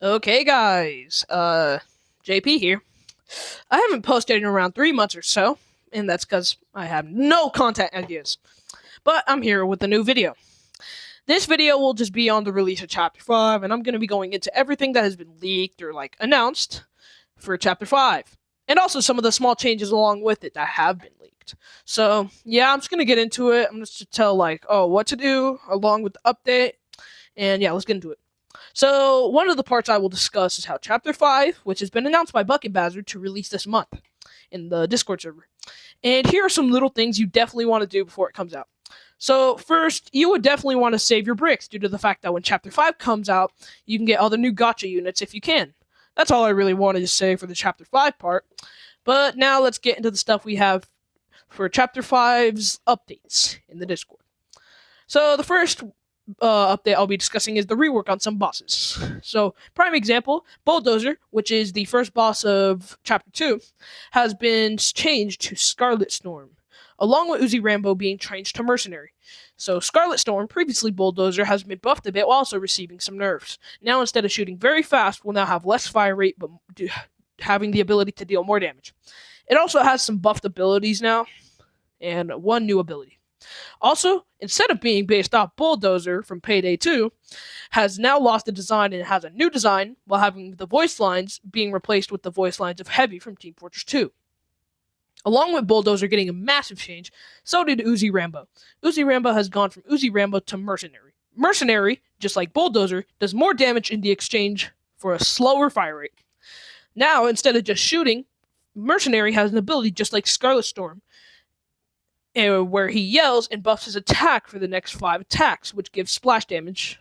Okay, guys. JP here. I haven't posted in around 3 months or so, and that's because I have no content ideas. But I'm here with a new video. This video will just be on the release of Chapter 5, and I'm going to be going into everything that has been leaked or, announced for Chapter 5. And also some of the small changes along with it that have been leaked. So, yeah, I'm just going to get into it. I'm just to tell, what to do along with the update. And, yeah, let's get into it. So, one of the parts I will discuss is how Chapter 5, which has been announced by Bucket Bazard to release this month in the Discord server. And here are some little things you definitely want to do before it comes out. So, first, you would definitely want to save your bricks due to the fact that when Chapter 5 comes out, you can get all the new gacha units if you can. That's all I really wanted to say for the Chapter 5 part. But now let's get into the stuff we have for Chapter 5's updates in the Discord. So, the first update I'll be discussing is the rework on some bosses. So, prime example, Bulldozer, which is the first boss of Chapter 2, has been changed to Scarlet Storm, along with Uzi Rambo being changed to Mercenary. So, Scarlet Storm, previously Bulldozer, has been buffed a bit while also receiving some nerfs. Now, instead of shooting very fast, will now have less fire rate, but having the ability to deal more damage. It also has some buffed abilities now, and one new ability. Also, instead of being based off Bulldozer from Payday 2, has now lost the design and has a new design, while having the voice lines being replaced with the voice lines of Heavy from Team Fortress 2. Along with Bulldozer getting a massive change, so did Uzi Rambo. Uzi Rambo has gone from Uzi Rambo to Mercenary. Mercenary, just like Bulldozer, does more damage in the exchange for a slower fire rate. Now, instead of just shooting, Mercenary has an ability just like Scarlet Storm, where he yells and buffs his attack for the next 5 attacks, which gives splash damage.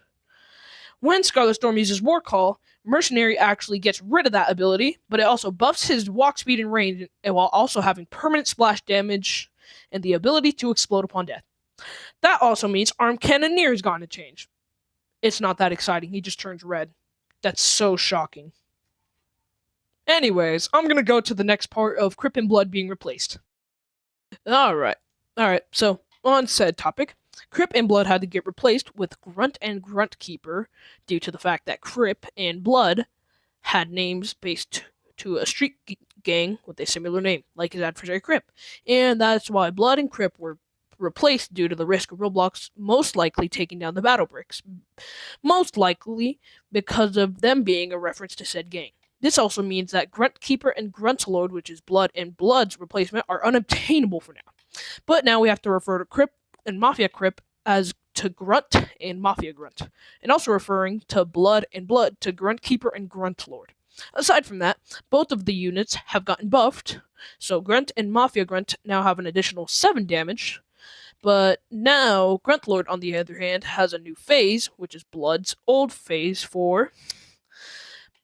When Scarlet Storm uses War Call, Mercenary actually gets rid of that ability, but it also buffs his walk speed and range, while also having permanent splash damage and the ability to explode upon death. That also means Armed Cannoneer is going to change. It's not that exciting, he just turns red. That's so shocking. Anyways, I'm gonna go to the next part of Crip and Blood being replaced. Alright, so on said topic, Crip and Blood had to get replaced with Grunt and Grunt Keeper due to the fact that Crip and Blood had names based to a street gang with a similar name, like his adversary Crip. And that's why Blood and Crip were replaced due to the risk of Roblox most likely taking down the battle bricks. Most likely because of them being a reference to said gang. This also means that Grunt Keeper and Grunt Lord, which is Blood and Blood's replacement, are unobtainable for now. But now we have to refer to Crip and Mafia Crip as to Grunt and Mafia Grunt, and also referring to Blood and Blood to Grunt Keeper and Grunt Lord. Aside from that, both of the units have gotten buffed, so Grunt and Mafia Grunt now have an additional 7 damage, but now Grunt Lord, on the other hand, has a new phase, which is Blood's old phase 4,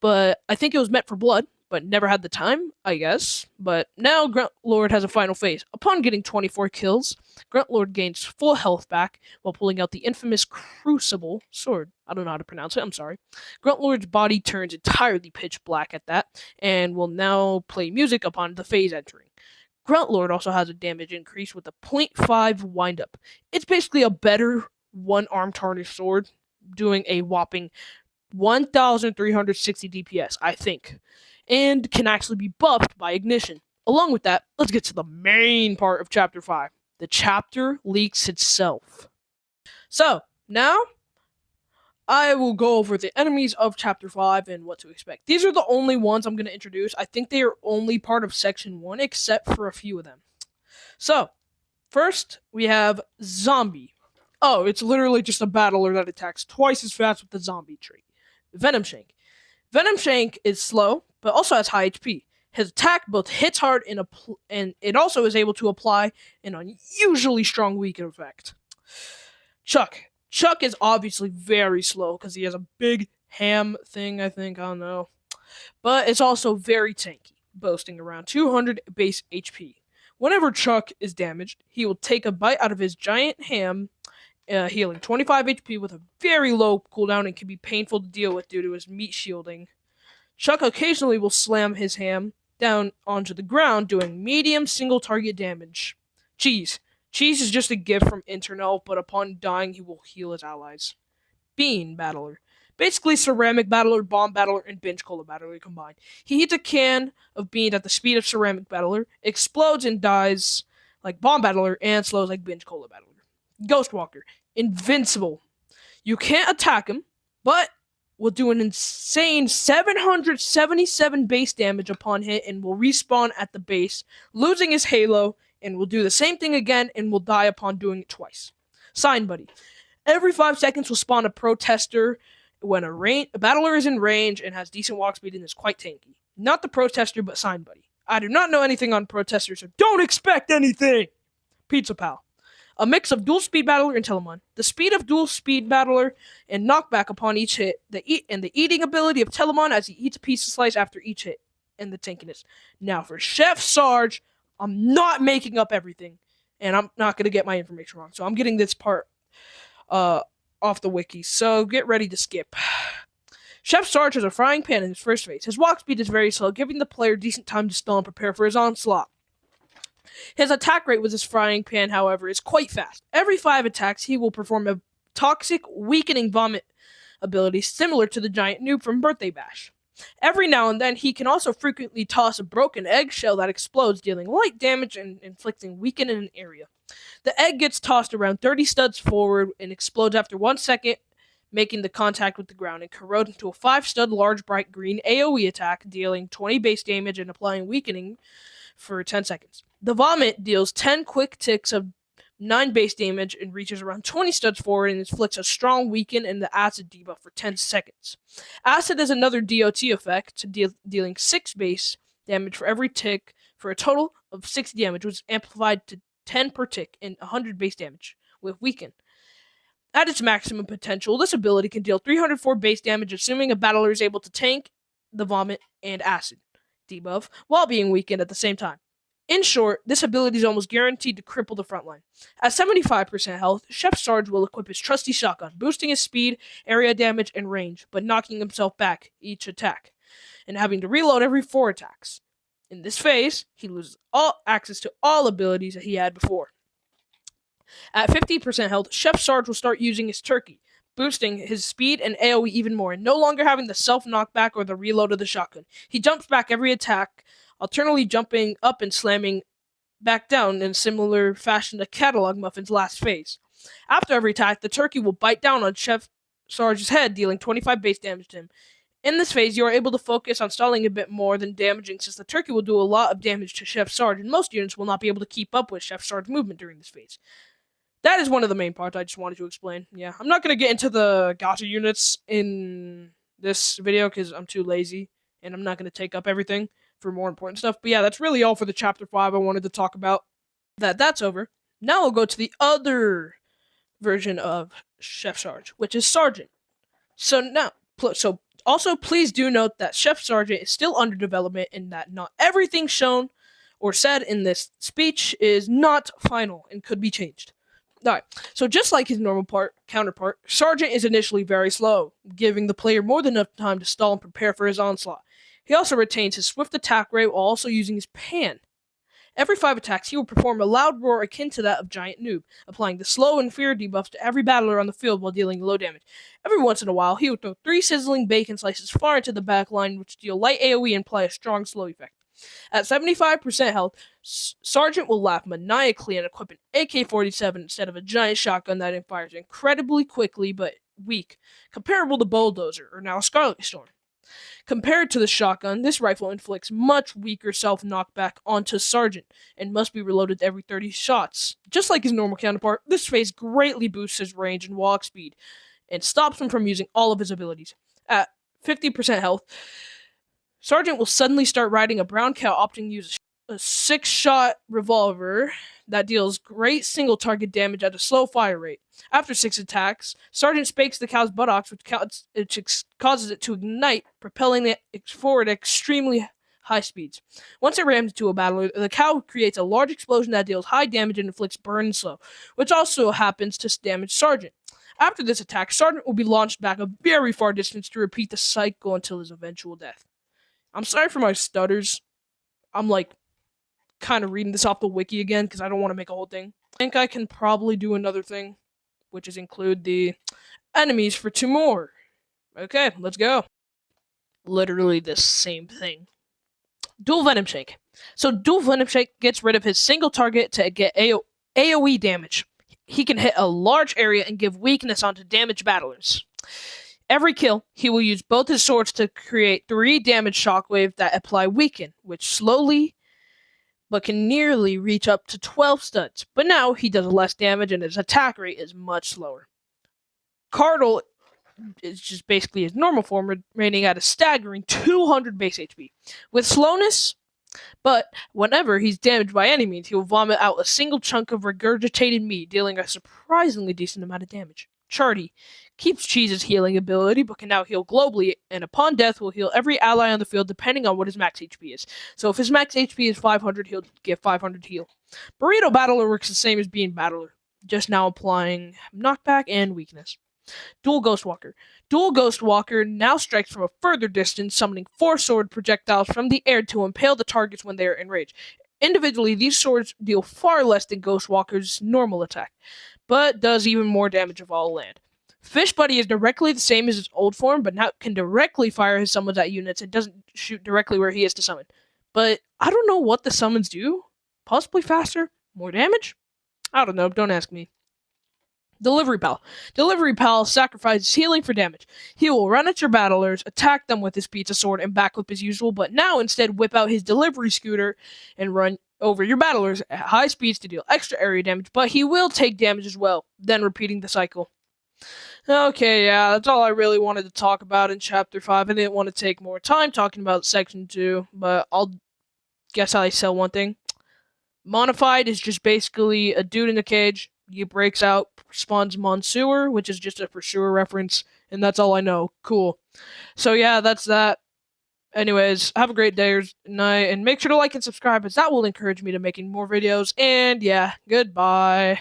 but I think it was meant for Blood, but never had the time, I guess. But now Grunt Lord has a final phase. Upon getting 24 kills, Grunt Lord gains full health back while pulling out the infamous Crucible sword. I don't know how to pronounce it, I'm sorry. Grunt Lord's body turns entirely pitch black at that, and will now play music upon the phase entering. Grunt Lord also has a damage increase with a 0.5 windup. It's basically a better one-arm tarnished sword, doing a whopping 1,360 DPS, I think, and can actually be buffed by Ignition. Along with that, let's get to the main part of Chapter 5. The chapter leaks itself. So, now, I will go over the enemies of Chapter 5 and what to expect. These are the only ones I'm going to introduce. I think they are only part of Section 1, except for a few of them. So, first, we have Zombie. Oh, it's literally just a battler that attacks twice as fast with the Zombie trait. Venom Shank. Venom Shank is slow, but also has high HP. His attack both hits hard and it also is able to apply an unusually strong weaken effect. Chuck. Chuck is obviously very slow because he has a big ham thing, I don't know. But it's also very tanky, boasting around 200 base HP. Whenever Chuck is damaged, he will take a bite out of his giant ham, healing 25 HP with a very low cooldown and can be painful to deal with due to his meat shielding. Chuck occasionally will slam his ham down onto the ground, doing medium single target damage. Cheese. Cheese is just a gift from Internell, but upon dying he will heal his allies. Bean Battler. Basically, Ceramic Battler, Bomb Battler, and Binge Cola Battler combined. He heats a can of beans at the speed of Ceramic Battler, explodes and dies like Bomb Battler, and slows like Binge Cola Battler. Ghostwalker, invincible. You can't attack him, but will do an insane 777 base damage upon hit and will respawn at the base, losing his halo, and will do the same thing again and will die upon doing it twice. Sign Buddy. Every 5 seconds will spawn a Protester when a battler is in range and has decent walk speed and is quite tanky. Not the Protester, but Sign Buddy. I do not know anything on Protesters, so don't expect anything! Pizza Pal. A mix of Dual Speed Battler and Telemon. The speed of Dual Speed Battler and knockback upon each hit, the eating ability of Telemon as he eats a piece of slice after each hit, and the tankiness. Now for Chef Sarge, I'm not making up everything, and I'm not going to get my information wrong, so I'm getting this part off the wiki, so get ready to skip. Chef Sarge has a frying pan in his first phase. His walk speed is very slow, giving the player decent time to stall and prepare for his onslaught. His attack rate with his frying pan, however, is quite fast. Every 5 attacks, he will perform a toxic, weakening vomit ability similar to the giant noob from Birthday Bash. Every now and then, he can also frequently toss a broken eggshell that explodes, dealing light damage and inflicting weaken in an area. The egg gets tossed around 30 studs forward and explodes after 1 second, making the contact with the ground, and corrode into a 5-stud large bright green AoE attack, dealing 20 base damage and applying weakening for 10 seconds. The vomit deals 10 quick ticks of 9 base damage and reaches around 20 studs forward and inflicts a strong weaken and the acid debuff for 10 seconds. Acid is another DOT effect, dealing 6 base damage for every tick for a total of 60 damage, which is amplified to 10 per tick and 100 base damage with weaken. At its maximum potential, this ability can deal 304 base damage, assuming a battler is able to tank the vomit and acid debuff while being weakened at the same time. In short, this ability is almost guaranteed to cripple the front line. At 75% health, Chef Sarge will equip his trusty shotgun, boosting his speed, area damage, and range, but knocking himself back each attack, and having to reload every 4 attacks. In this phase, he loses all access to all abilities that he had before. At 50% health, Chef Sarge will start using his turkey, boosting his speed and AoE even more, and no longer having the self-knockback or the reload of the shotgun. He jumps back every attack, alternately jumping up and slamming back down in a similar fashion to Catalog Muffin's last phase. After every attack, the turkey will bite down on Chef Sarge's head, dealing 25 base damage to him. In this phase, you are able to focus on stalling a bit more than damaging, since the turkey will do a lot of damage to Chef Sarge, and most units will not be able to keep up with Chef Sarge's movement during this phase. That is one of the main parts I just wanted to explain. Yeah, I'm not going to get into the gacha units in this video because I'm too lazy, and I'm not going to take up everything for more important stuff. But yeah, that's really all for the Chapter 5 I wanted to talk about. That's over. Now we'll go to the other version of Chef Sarge, which is Sergeant. Also, please do note that Chef Sergeant is still under development and that not everything shown or said in this speech is not final and could be changed. Alright, so just like his normal counterpart, Sergeant is initially very slow, giving the player more than enough time to stall and prepare for his onslaught. He also retains his swift attack rate while also using his pan. Every 5 attacks, he will perform a loud roar akin to that of Giant Noob, applying the slow and fear debuffs to every battler on the field while dealing low damage. Every once in a while, he will throw 3 sizzling bacon slices far into the back line, which deal light AoE and apply a strong slow effect. At 75% health, Sergeant will laugh maniacally and equip an AK-47 instead of a giant shotgun that fires incredibly quickly but weak, comparable to Bulldozer, or now Scarlet Storm. Compared to the shotgun, this rifle inflicts much weaker self-knockback onto Sergeant, and must be reloaded every 30 shots. Just like his normal counterpart, this phase greatly boosts his range and walk speed, and stops him from using all of his abilities. At 50% health, Sergeant will suddenly start riding a brown cow, opting to use a 6-shot revolver that deals great single-target damage at a slow fire rate. After 6 attacks, Sergeant spakes the cow's buttocks, which causes it to ignite, propelling it forward at extremely high speeds. Once it rams into a battler, the cow creates a large explosion that deals high damage and inflicts burn and slow, which also happens to damage Sergeant. After this attack, Sergeant will be launched back a very far distance to repeat the cycle until his eventual death. I'm sorry for my stutters. I'm kind of reading this off the wiki again because I don't want to make a whole thing. I think I can probably do another thing, which is include the enemies for 2 more. Okay, let's go. Literally the same thing. Dual Venom Shake. So Dual Venom Shake gets rid of his single target to get AoE damage. He can hit a large area and give weakness onto damaged battlers. Every kill, he will use both his swords to create 3 damage shockwave that apply weaken, which slowly but can nearly reach up to 12 stuns. But now he does less damage and his attack rate is much slower. Cardle is just basically his normal form, remaining at a staggering 200 base HP. With slowness, but whenever he's damaged by any means, he will vomit out a single chunk of regurgitated meat, dealing a surprisingly decent amount of damage. Chardy keeps Cheese's healing ability, but can now heal globally, and upon death will heal every ally on the field depending on what his max HP is. So if his max HP is 500, he'll get 500 heal. Burrito Battler works the same as Bean Battler, just now applying knockback and weakness. Dual Ghostwalker. Dual Ghostwalker now strikes from a further distance, summoning 4 sword projectiles from the air to impale the targets when they are enraged. Individually, these swords deal far less than Ghostwalker's normal attack, but does even more damage if all land. Fish Buddy is directly the same as his old form, but now can directly fire his summons at units and doesn't shoot directly where he is to summon. But I don't know what the summons do. Possibly faster? More damage? I don't know, don't ask me. Delivery Pal. Delivery Pal sacrifices healing for damage. He will run at your battlers, attack them with his pizza sword, and backflip as usual, but now instead whip out his delivery scooter and run over your battlers at high speeds to deal extra area damage, but he will take damage as well, then repeating the cycle. Okay, yeah, that's all I really wanted to talk about in Chapter 5. I didn't want to take more time talking about Section 2, but I'll guess I sell one thing. Monified is just basically a dude in a cage. He breaks out, spawns Monsieur, which is just a Pursuer reference, and that's all I know. Cool. So yeah, that's that. Anyways, have a great day or night, and make sure to like and subscribe, as that will encourage me to making more videos. And yeah, goodbye.